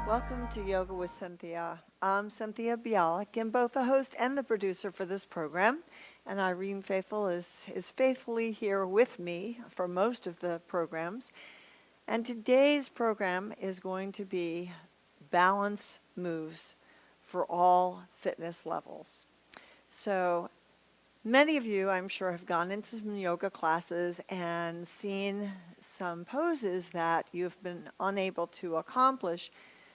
Welcome to Yoga with Cynthia. I'm Cynthia Bialik, and both the host and the producer for this program. And Irene Faithful is faithfully here with me for most of the programs. And today's program is going to be balance moves for all fitness levels. So many of you, I'm sure, have gone into some yoga classes and seen some poses that you've been unable to accomplish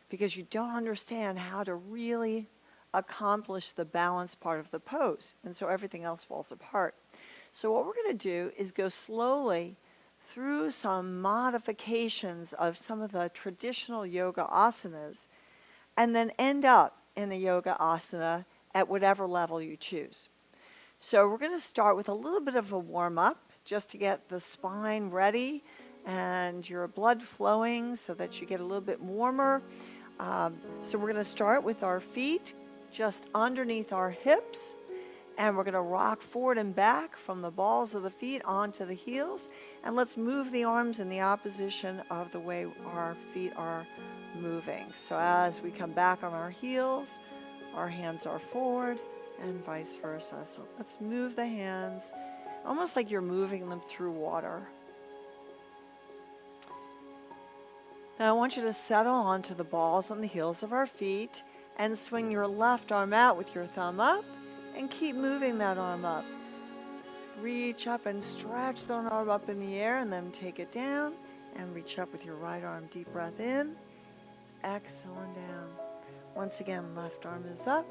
because you don't understand how to really accomplish the balance part of the pose. And so everything else falls apart. So what we're going to do is go slowly through some modifications of some of the traditional yoga asanas and then end up in a yoga asana at whatever level you choose. So we're going to start with a little bit of a warm-up just to get the spine ready and your blood flowing so that you get a little bit warmer. So we're going to start with our feet just underneath our hips, and we're going to rock forward and back from the balls of the feet onto the heels, and let's move the arms in the opposition of the way our feet are moving. So as we come back on our heels, our hands are forward and vice versa. So let's move the hands almost like you're moving them through water. Now I want you to settle onto the balls on the heels of our feet and swing your left arm out with your thumb up and keep moving that arm up. Reach up and stretch that arm up in the air and then take it down and reach up with your right arm. Deep breath in, exhale and down. Once again, left arm is up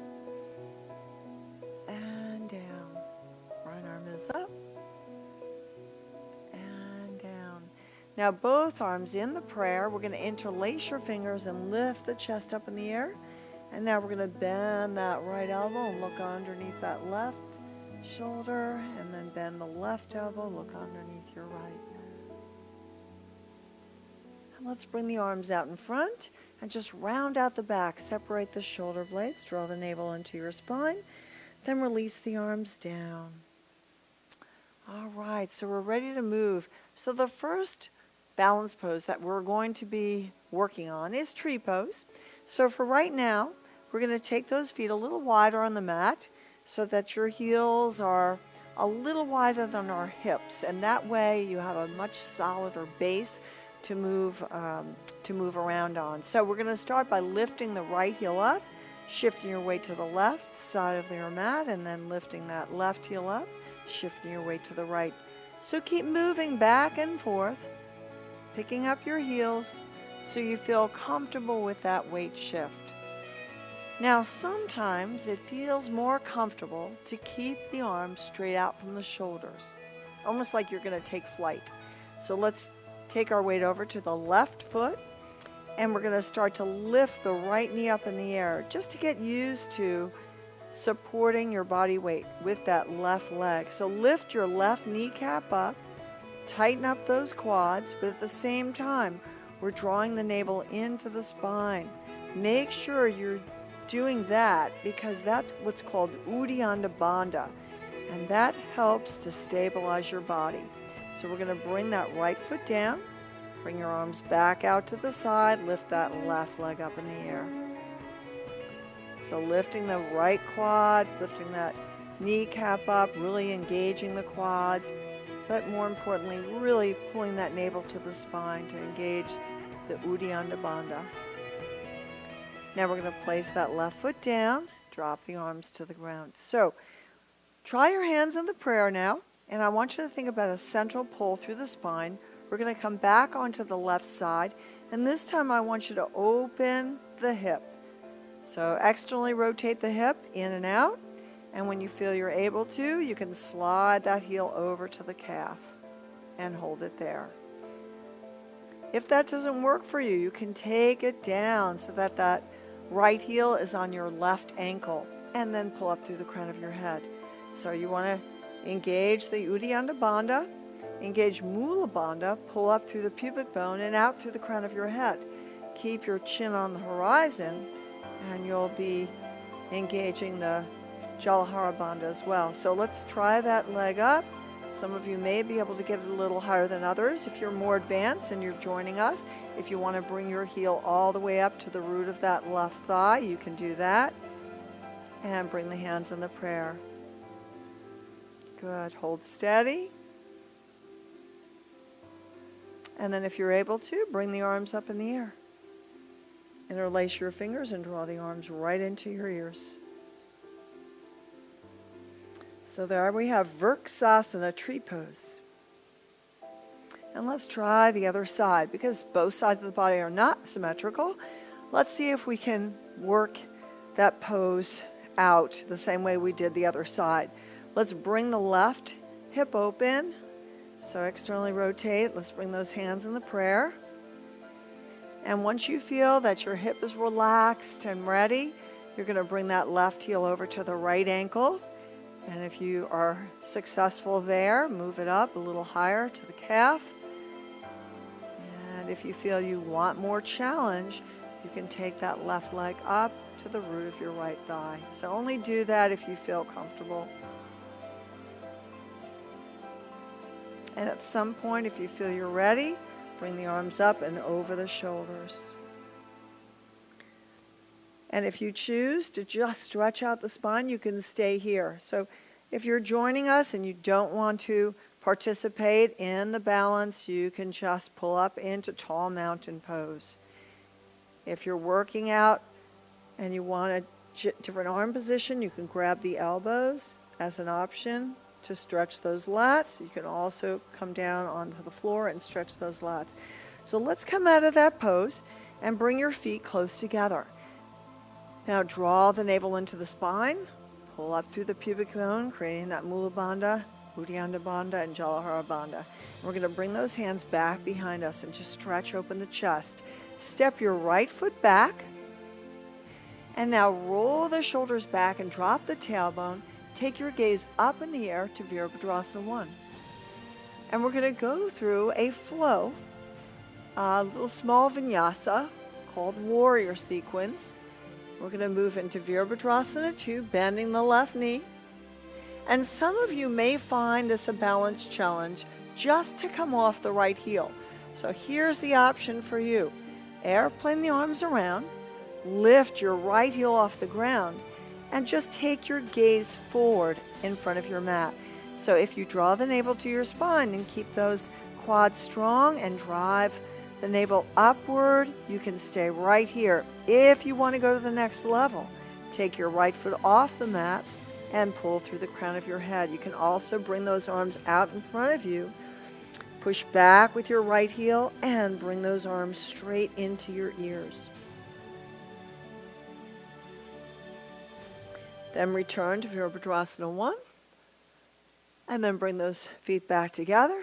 and down. Right arm is up. Now both arms in the prayer, we're going to interlace your fingers and lift the chest up in the air. And now we're going to bend that right elbow and look underneath that left shoulder. And then bend the left elbow, look underneath your right. And let's bring the arms out in front and just round out the back. Separate the shoulder blades, draw the navel into your spine. Then release the arms down. All right, so we're ready to move. So the first balance pose that we're going to be working on is tree pose. So for right now, we're going to take those feet a little wider on the mat so that your heels are a little wider than our hips, and that way you have a much solider base to move around on. So we're going to start by lifting the right heel up, shifting your weight to the left side of your mat, and then lifting that left heel up, shifting your weight to the right. So keep moving back and forth, picking up your heels so you feel comfortable with that weight shift. Now sometimes it feels more comfortable to keep the arms straight out from the shoulders, almost like you're going to take flight. So let's take our weight over to the left foot, and we're going to start to lift the right knee up in the air just to get used to supporting your body weight with that left leg. So lift your left kneecap up, tighten up those quads, but at the same time, we're drawing the navel into the spine. Make sure you're doing that because that's what's called Uddiyana Bandha, and that helps to stabilize your body. So we're going to bring that right foot down, bring your arms back out to the side, lift that left leg up in the air. So lifting the right quad, lifting that kneecap up, really engaging the quads, but more importantly, really pulling that navel to the spine to engage the Uddiyana Bandha. Now we're going to place that left foot down, drop the arms to the ground. So try your hands in the prayer now, and I want you to think about a central pull through the spine. We're going to come back onto the left side, and this time I want you to open the hip. So externally rotate the hip in and out, and when you feel you're able to, you can slide that heel over to the calf and hold it there. If that doesn't work for you, you can take it down so that that right heel is on your left ankle, and then pull up through the crown of your head. So you want to engage the Uddiyana Bandha, engage Mula Bandha, pull up through the pubic bone and out through the crown of your head. Keep your chin on the horizon, and you'll be engaging the Jalahara Bandha as well. So let's try that leg up, Some of you may be able to get it a little higher than others. If you're more advanced and you're joining us, if you want to bring your heel all the way up to the root of that left thigh, you can do that. And bring the hands in the prayer. Good. Hold steady. And then if you're able to, bring the arms up in the air. Interlace your fingers and draw the arms right into your ears. So there we have Vrksasana, tree pose. And let's try the other side. Because both sides of the body are not symmetrical, let's see if we can work that pose out the same way we did the other side. Let's bring the left hip open. So externally rotate. Let's bring those hands in the prayer. And once you feel that your hip is relaxed and ready, you're going to bring that left heel over to the right ankle. And if you are successful there, move it up a little higher to the calf. And if you feel you want more challenge, you can take that left leg up to the root of your right thigh. So only do that if you feel comfortable. And at some point, if you feel you're ready, bring the arms up and over the shoulders. And if you choose to just stretch out the spine, you can stay here. So if you're joining us and you don't want to participate in the balance, you can just pull up into tall mountain pose. If you're working out and you want a different arm position, you can grab the elbows as an option to stretch those lats. You can also come down onto the floor and stretch those lats. So let's come out of that pose and bring your feet close together. Now draw the navel into the spine, pull up through the pubic bone, creating that Mula Bandha, Uddiyana Bandha, and Jalandhara Bandha. And we're going to bring those hands back behind us and just stretch open the chest. Step your right foot back, and now roll the shoulders back and drop the tailbone. Take your gaze up in the air to Virabhadrasana 1. And we're going to go through a flow, a little small vinyasa called warrior sequence. We're going to move into Virabhadrasana 2, bending the left knee. And some of you may find this a balance challenge just to come off the right heel. So here's the option for you. Airplane the arms around, lift your right heel off the ground, and just take your gaze forward in front of your mat. So if you draw the navel to your spine and keep those quads strong and drive the navel upward, you can stay right here. If you want to go to the next level, take your right foot off the mat and pull through the crown of your head. You can also bring those arms out in front of you. Push back with your right heel and bring those arms straight into your ears. Then return to Virabhadrasana 1. And then bring those feet back together.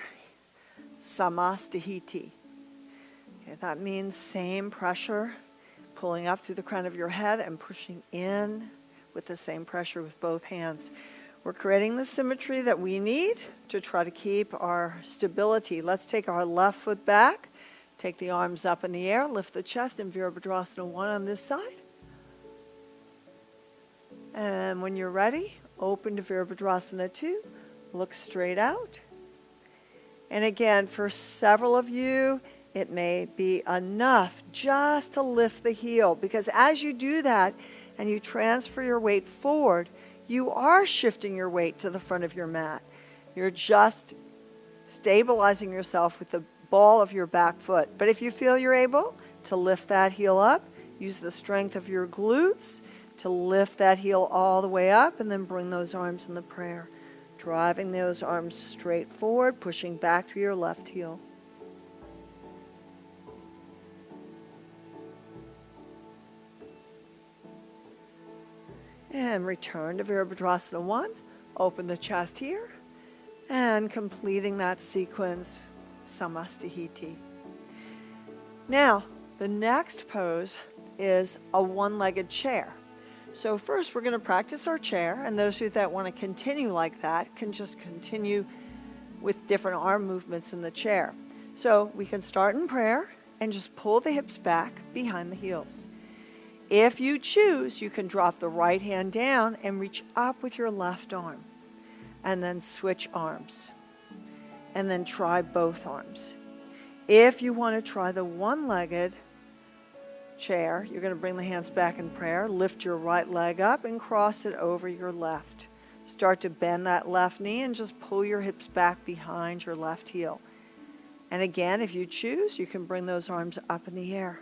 Samastahiti. Okay, that means same pressure, pulling up through the crown of your head and pushing in with the same pressure with both hands. We're creating the symmetry that we need to try to keep our stability. Let's take our left foot back, take the arms up in the air, lift the chest in Virabhadrasana 1 on this side. And when you're ready, open to Virabhadrasana 2, look straight out. And again, for several of you, it may be enough just to lift the heel, because as you do that and you transfer your weight forward, you are shifting your weight to the front of your mat. You're just stabilizing yourself with the ball of your back foot. But if you feel you're able to lift that heel up, use the strength of your glutes to lift that heel all the way up, and then bring those arms in the prayer. Driving those arms straight forward, pushing back through your left heel. And return to Virabhadrasana 1. Open the chest here. And completing that sequence, Samastahiti. Now, the next pose is a one-legged chair. So first we're going to practice our chair, and those of you that want to continue like that can just continue with different arm movements in the chair. So we can start in prayer and just pull the hips back behind the heels. If you choose, you can drop the right hand down and reach up with your left arm, and then switch arms. and then try both arms. If you want to try the one-legged chair, you're going to bring the hands back in prayer, lift your right leg up and cross it over your left. Start to bend that left knee and just pull your hips back behind your left heel. And again, if you choose, you can bring those arms up in the air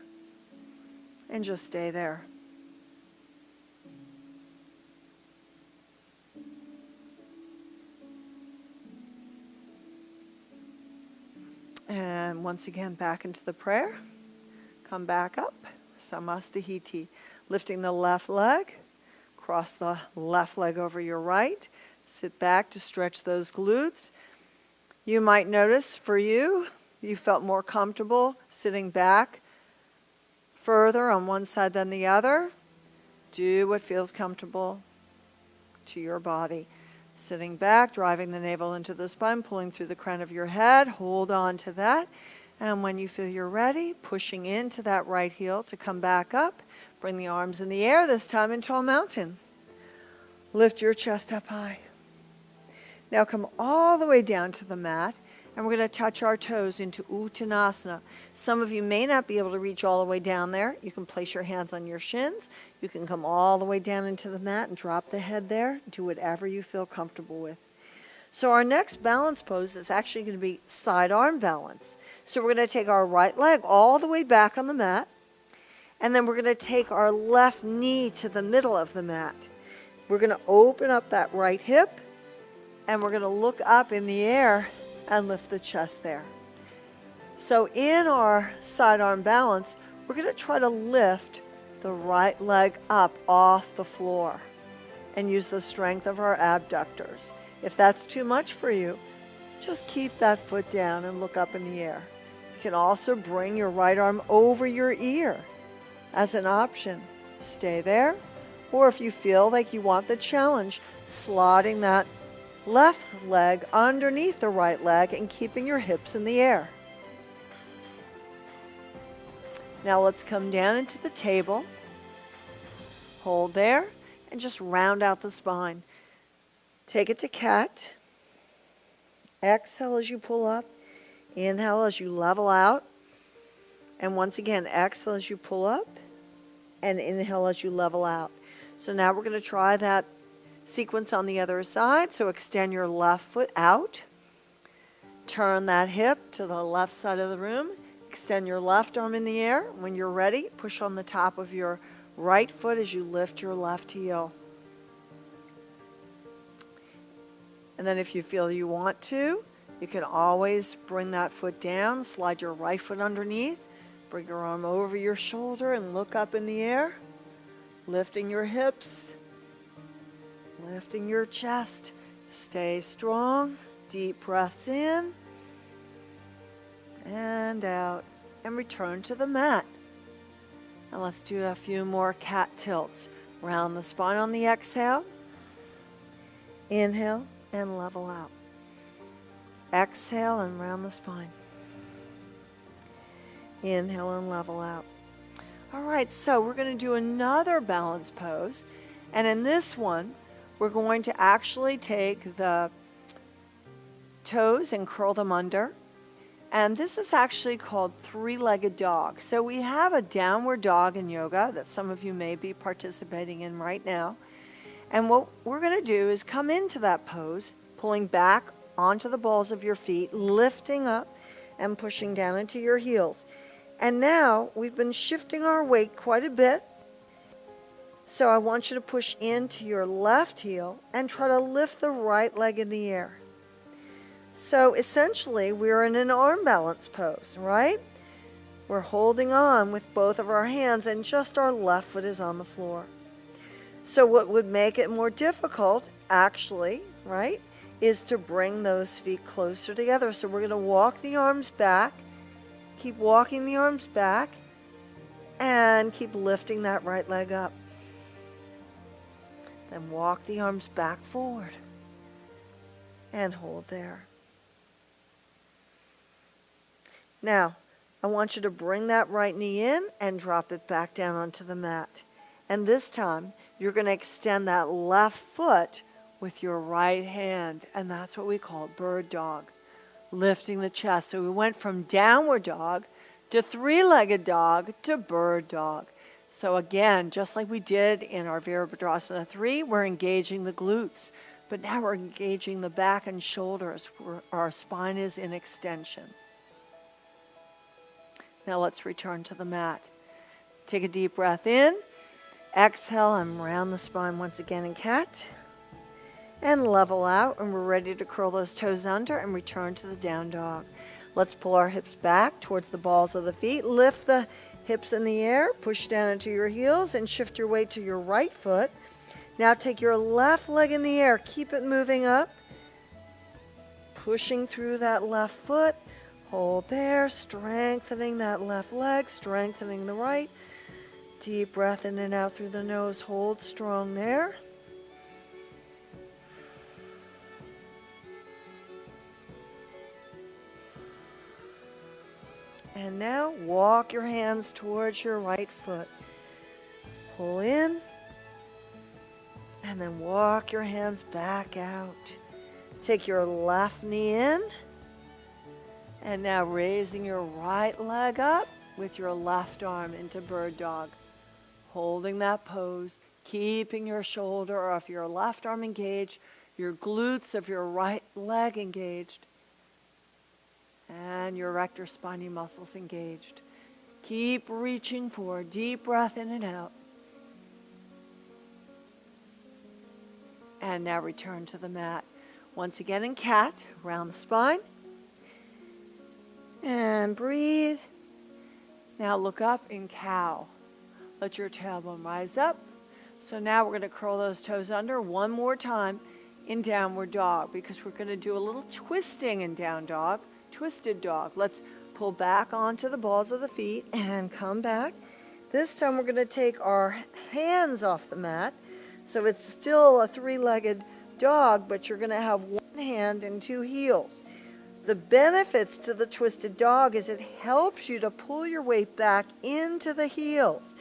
and just stay there. And once again, back into the prayer. Come back up, Samastahiti. Lifting the left leg, cross the left leg over your right. Sit back to stretch those glutes. You might notice for you felt more comfortable sitting back further on one side than the other. Do what feels comfortable to your body. Sitting back, driving the navel into the spine, pulling through the crown of your head. Hold on to that. And when you feel you're ready, pushing into that right heel to come back up. Bring the arms in the air, this time in tall mountain. Lift your chest up high. Now come all the way down to the mat, and we're going to touch our toes into Uttanasana. Some of you may not be able to reach all the way down there. You can place your hands on your shins. You can come all the way down into the mat and drop the head there. Do whatever you feel comfortable with. So our next balance pose is actually going to be side arm balance. So we're going to take our right leg all the way back on the mat, and then we're going to take our left knee to the middle of the mat. We're going to open up that right hip, and we're going to look up in the air and lift the chest there. So in our side arm balance, we're going to try to lift the right leg up off the floor and use the strength of our abductors. If that's too much for you, just keep that foot down and look up in the air. You can also bring your right arm over your ear as an option. Stay there. Or if you feel like you want the challenge, sliding that left leg underneath the right leg and keeping your hips in the air. Now let's come down into the table. Hold there and just round out the spine. Take it to cat. Exhale as you pull up. Inhale as you level out. And once again, exhale as you pull up. And inhale as you level out. So now we're going to try that sequence on the other side. So extend your left foot out. Turn that hip to the left side of the room. Extend your left arm in the air. When you're ready, push on the top of your right foot as you lift your left heel. And then if you feel you want to, you can always bring that foot down, slide your right foot underneath, bring your arm over your shoulder and look up in the air, lifting your hips, lifting your chest. Stay strong. Deep breaths in and out, and return to the mat. Now let's do a few more cat tilts. Round the spine on the exhale. Inhale and level out. Exhale and round the spine. Inhale and level out. All right, so we're going to do another balance pose. And in this one, we're going to actually take the toes and curl them under. And this is actually called three-legged dog. So we have a downward dog in yoga that some of you may be participating in right now. And what we're going to do is come into that pose, pulling back onto the balls of your feet, lifting up and pushing down into your heels. And now we've been shifting our weight quite a bit. So I want you to push into your left heel and try to lift the right leg in the air. So essentially, we're in an arm balance pose, right? We're holding on with both of our hands and just our left foot is on the floor. So what would make it more difficult, actually, right, is to bring those feet closer together. So we're going to walk the arms back, keep walking the arms back, and keep lifting that right leg up. Then walk the arms back forward and hold there. Now, I want you to bring that right knee in and drop it back down onto the mat. And this time, you're going to extend that left foot with your right hand. And that's what we call bird dog. lifting the chest. So we went from downward dog to three-legged dog to bird dog. So again, just like we did in our Virabhadrasana 3, we're engaging the glutes. But now we're engaging the back and shoulders where our spine is in extension. Now let's return to the mat. Take a deep breath in. Exhale and round the spine once again in cat. And level out, and we're ready to curl those toes under and return to the down dog. Let's pull our hips back towards the balls of the feet. Lift the hips in the air, push down into your heels, and shift your weight to your right foot. Now take your left leg in the air. Keep it moving up. Pushing through that left foot. Hold there, strengthening that left leg, strengthening the right. Deep breath in and out through the nose. Hold strong there. And now walk your hands towards your right foot. Pull in. And then walk your hands back out. Take your left knee in. And now raising your right leg up with your left arm into bird dog. Holding that pose, keeping your shoulder of your left arm engaged, your glutes of your right leg engaged, and your rector spinae muscles engaged. Keep reaching forward. Deep breath in and out. And now return to the mat. Once again in cat, round the spine. And breathe. Now look up in cow. Let your tailbone rise up. So now we're going to curl those toes under one more time in downward dog, because we're going to do a little twisting in down dog, twisted dog. Let's pull back onto the balls of the feet and come back. This time we're going to take our hands off the mat. So it's still a three-legged dog, but you're going to have one hand and two heels. The benefits to the twisted dog is it helps you to pull your weight back into the heels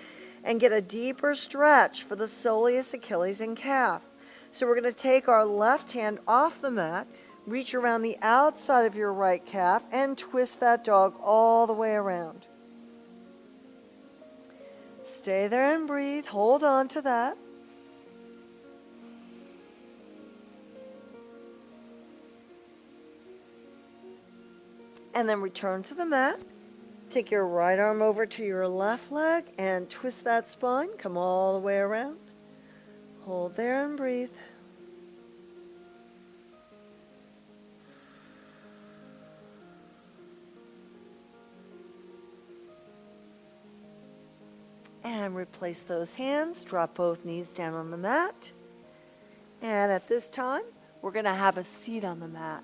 and get a deeper stretch for the soleus, Achilles, and calf. So we're going to take our left hand off the mat, reach around the outside of your right calf, and twist that dog all the way around. Stay there and breathe. Hold on to that. And then return to the mat. Take your right arm over to your left leg and twist that spine. Come all the way around. Hold there and breathe. And replace those hands. Drop both knees down on the mat. And at this time, we're going to have a seat on the mat.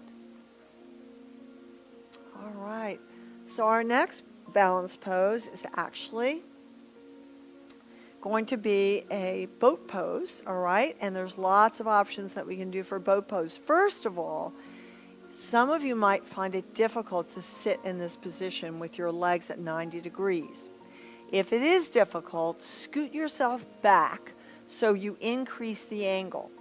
All right. So our next balance pose is actually going to be a boat pose, all right? And there's lots of options that we can do for boat pose. First of all, some of you might find it difficult to sit in this position with your legs at 90 degrees. If it is difficult, scoot yourself back so you increase the angle,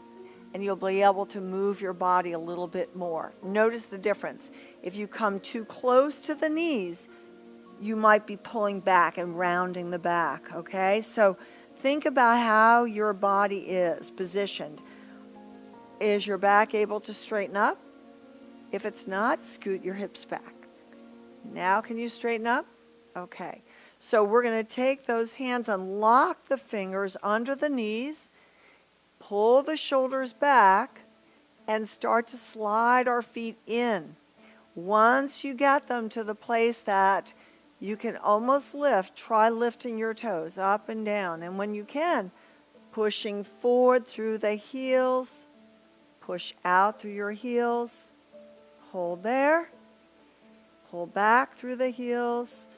and you'll be able to move your body a little bit more. Notice the difference. If you come too close to the knees, you might be pulling back and rounding the back, okay? So think about how your body is positioned. Is your back able to straighten up? If it's not, scoot your hips back. Now can you straighten up? Okay. So we're going to take those hands and lock the fingers under the knees, pull the shoulders back, and start to slide our feet in. Once you get them to the place that you can almost lift, try lifting your toes up and down. And when you can, pushing forward through the heels, push out through your heels, hold there, pull back through the heels,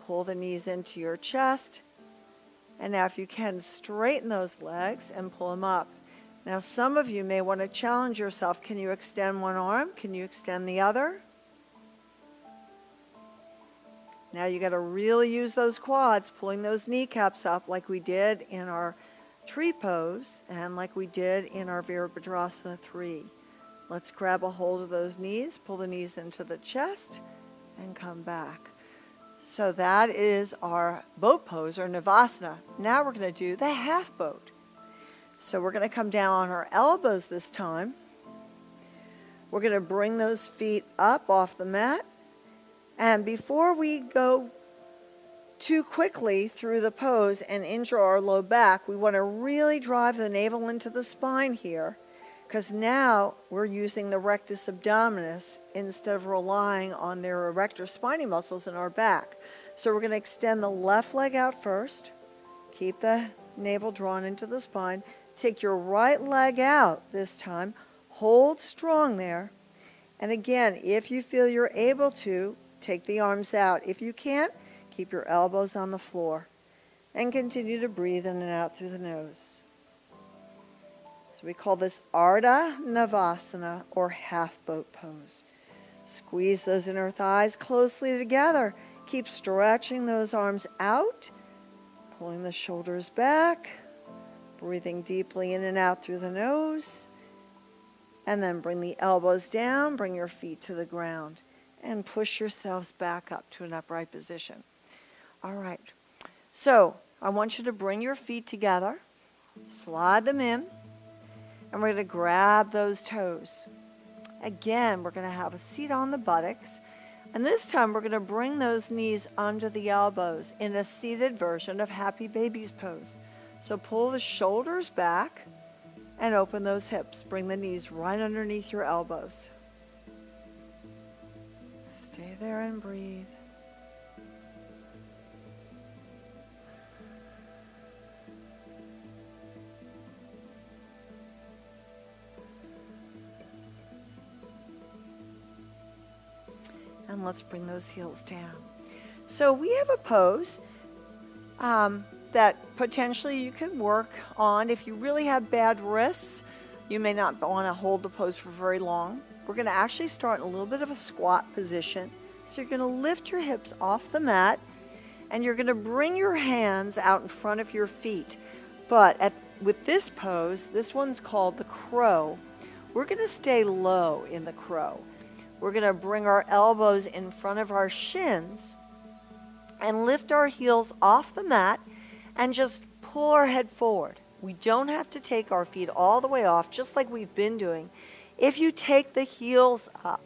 pull the knees into your chest. And now if you can, straighten those legs and pull them up. Now some of you may want to challenge yourself. Can you extend one arm? Can you extend the other? Now you got to really use those quads, pulling those kneecaps up like we did in our tree pose and like we did in our Virabhadrasana 3. Let's grab a hold of those knees, pull the knees into the chest, and come back. So that is our boat pose, or Navasana. Now we're going to do the half boat. So we're going to come down on our elbows this time. We're going to bring those feet up off the mat. And before we go too quickly through the pose and injure our low back, we want to really drive the navel into the spine here, because now we're using the rectus abdominis instead of relying on the erector spinae muscles in our back. So we're going to extend the left leg out first. Keep the navel drawn into the spine. Take your right leg out this time. Hold strong there. And again, if you feel you're able to, take the arms out. If you can't, keep your elbows on the floor. And continue to breathe in and out through the nose. So we call this Ardha Navasana, or half boat pose. Squeeze those inner thighs closely together. Keep stretching those arms out, pulling the shoulders back, breathing deeply in and out through the nose. And then bring the elbows down, bring your feet to the ground, and push yourselves back up to an upright position. All right. So I want you to bring your feet together, slide them in, and we're going to grab those toes. Again, we're going to have a seat on the buttocks. And this time, we're going to bring those knees under the elbows in a seated version of Happy Baby's pose. So pull the shoulders back and open those hips. Bring the knees right underneath your elbows. Stay there and breathe. And let's bring those heels down. So we have a pose that potentially you can work on. If you really have bad wrists, you may not want to hold the pose for very long. We're going to actually start in a little bit of a squat position. So you're going to lift your hips off the mat, and you're going to bring your hands out in front of your feet. But with this pose, this one's called the crow. We're going to stay low in the crow. We're going to bring our elbows in front of our shins and lift our heels off the mat and just pull our head forward. We don't have to take our feet all the way off, just like we've been doing. If you take the heels up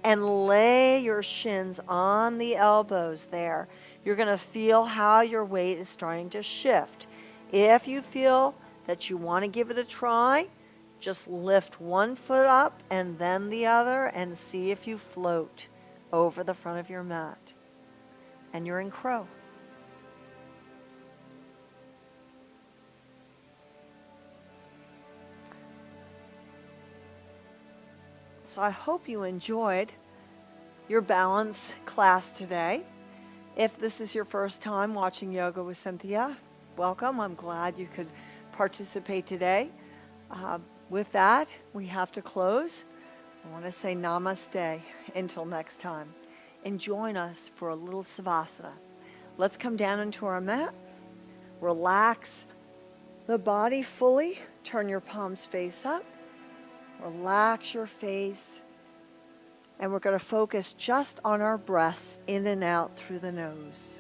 and lay your shins on the elbows there, you're going to feel how your weight is starting to shift. If you feel that you want to give it a try, just lift one foot up and then the other and see if you float over the front of your mat. And you're in crow. So I hope you enjoyed your balance class today. If this is your first time watching Yoga with Cynthia, welcome. I'm glad you could participate today. With that, we have to close. I want to say namaste until next time. And join us for a little savasana. Let's come down into our mat. Relax the body fully. Turn your palms face up. Relax your face. And we're going to focus just on our breaths in and out through the nose.